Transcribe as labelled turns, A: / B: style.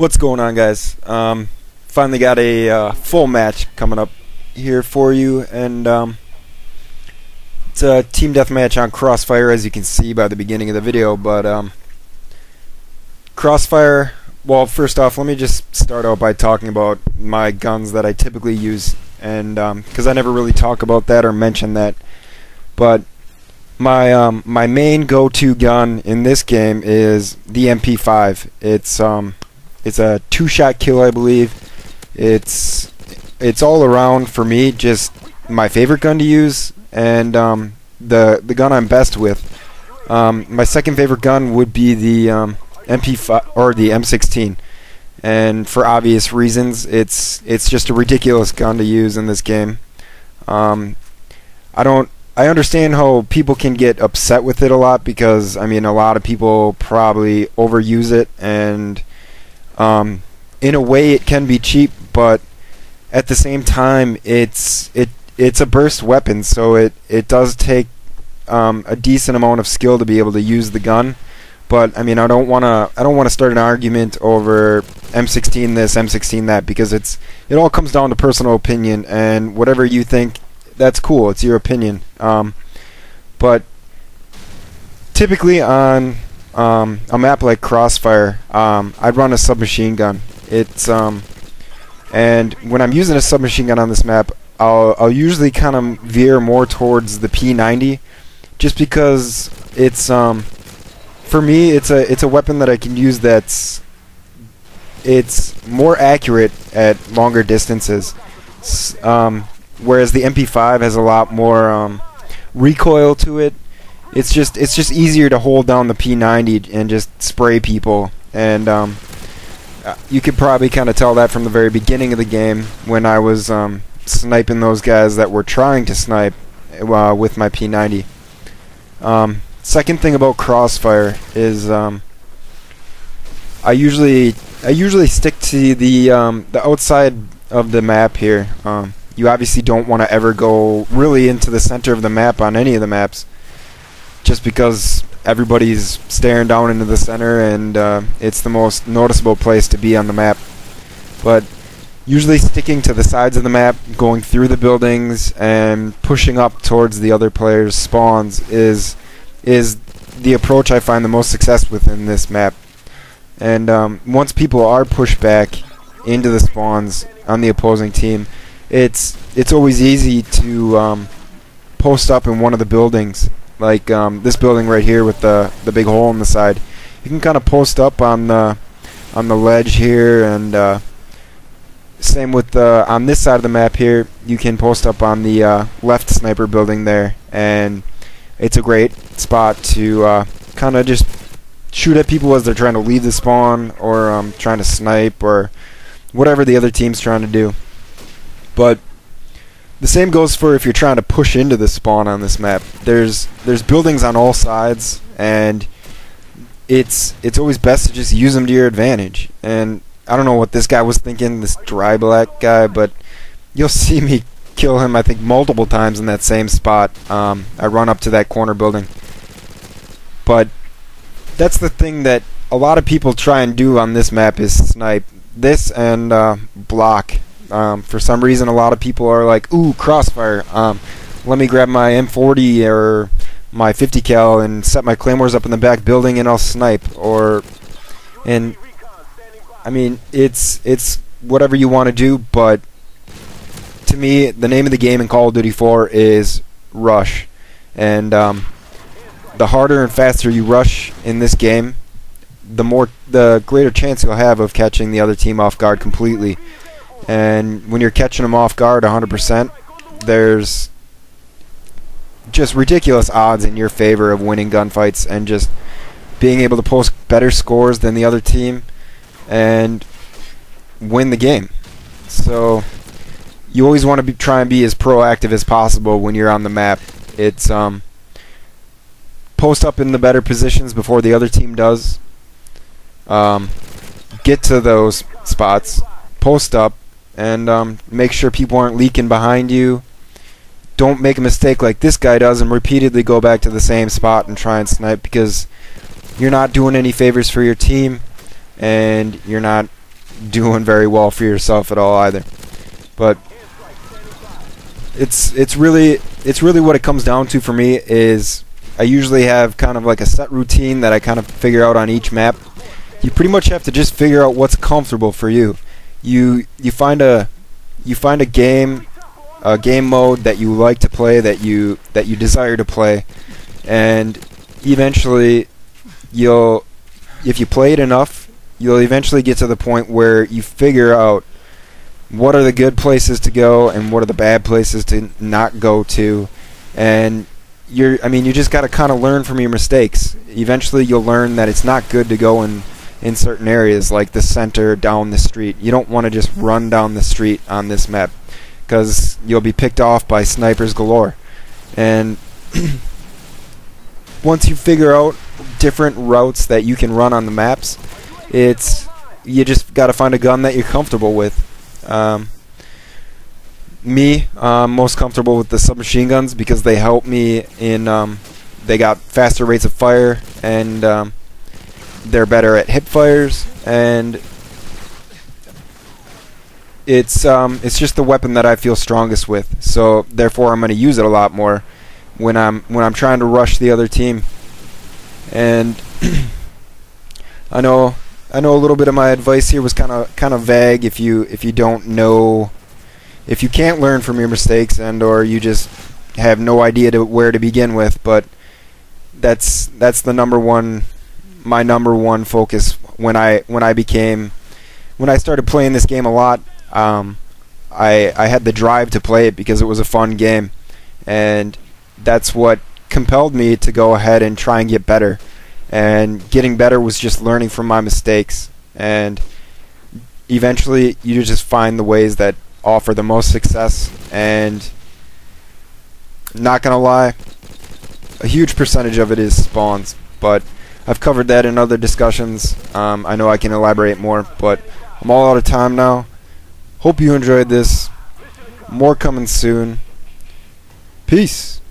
A: What's going on, guys? Finally got a full match coming up here for you, and it's a team deathmatch on Crossfire, as you can see by the beginning of the video. But Crossfire, well, first off, let me just start out by talking about my guns that I typically use, and because I never really talk about that or mention that. But my main go-to gun in this game is the MP5. It's a two-shot kill, I believe. It's all around for me just my favorite gun to use, and the gun I'm best with. My second favorite gun would be the MP5 or the M16, and for obvious reasons, it's just a ridiculous gun to use in this game. I understand how people can get upset with it a lot, because I mean, a lot of people probably overuse it, and in a way it can be cheap, but at the same time it's a burst weapon, so it does take a decent amount of skill to be able to use the gun. But I mean, I don't want to start an argument over M16 this, M16 that, because it all comes down to personal opinion, and whatever you think, that's cool, it's your opinion. But typically on a map like Crossfire, I'd run a submachine gun. And when I'm using a submachine gun on this map, I'll usually kind of veer more towards the P90, just because for me it's a weapon that I can use it's more accurate at longer distances. Whereas the MP5 has a lot more recoil to it. It's just easier to hold down the P90 and just spray people, and you could probably kind of tell that from the very beginning of the game when I was sniping those guys that were trying to snipe with my P90. Second thing about Crossfire is I usually stick to the outside of the map here. You obviously don't want to ever go really into the center of the map on any of the maps, just because everybody's staring down into the center, and it's the most noticeable place to be on the map. But usually sticking to the sides of the map, going through the buildings, and pushing up towards the other players' spawns is the approach I find the most success with in this map. And once people are pushed back into the spawns on the opposing team, it's always easy to post up in one of the buildings, like this building right here with the big hole in the side. You can kind of post up on the ledge here, and same with on this side of the map here. You can post up on the left sniper building there, and it's a great spot to kind of just shoot at people as they're trying to leave the spawn, or trying to snipe, or whatever the other team's trying to do. But the same goes for if you're trying to push into the spawn on this map. There's buildings on all sides, and it's always best to just use them to your advantage. And I don't know what this guy was thinking, this dry black guy, but you'll see me kill him, I think, multiple times in that same spot. I run up to that corner building. But that's the thing that a lot of people try and do on this map, is snipe. This and block. For some reason, a lot of people are like, ooh, Crossfire, let me grab my M40 or my 50 cal and set my claymores up in the back building and I'll snipe. And I mean, it's whatever you want to do, but to me, the name of the game in Call of Duty 4 is rush. And the harder and faster you rush in this game, the greater chance you'll have of catching the other team off guard completely. And when you're catching them off guard 100%, there's just ridiculous odds in your favor of winning gunfights and just being able to post better scores than the other team and win the game. So you always want to try and be as proactive as possible when you're on the map. It's post up in the better positions before the other team does. Get to those spots, post up, and make sure people aren't leaking behind you. Don't make a mistake like this guy does and repeatedly go back to the same spot and try and snipe, because you're not doing any favors for your team, and you're not doing very well for yourself at all either. But it's really what it comes down to for me is I usually have kind of like a set routine that I kind of figure out on each map. You pretty much have to just figure out what's comfortable for you. You find a game mode that you like to play, that you desire to play, and eventually if you play it enough, you'll eventually get to the point where you figure out what are the good places to go and what are the bad places to not go to, and you just got to kind of learn from your mistakes. Eventually you'll learn that it's not good to go in certain areas like the center, down the street. You don't want to just run down the street on this map because you'll be picked off by snipers galore. And once you figure out different routes that you can run on the maps, you just got to find a gun that you're comfortable with. I'm most comfortable with the submachine guns because they help me in they got faster rates of fire, and they're better at hip fires, and it's just the weapon that I feel strongest with. So therefore I'm going to use it a lot more when I'm trying to rush the other team. And I know a little bit of my advice here was kind of vague if you don't know, if you can't learn from your mistakes, and or you just have no idea where to begin with. But that's my number one focus when I started playing this game a lot. I had the drive to play it because it was a fun game, and that's what compelled me to go ahead and try and get better. And getting better was just learning from my mistakes, and eventually you just find the ways that offer the most success. And not gonna lie, a huge percentage of it is spawns, but I've covered that in other discussions. I know I can elaborate more, but I'm all out of time now. Hope you enjoyed this. More coming soon. Peace.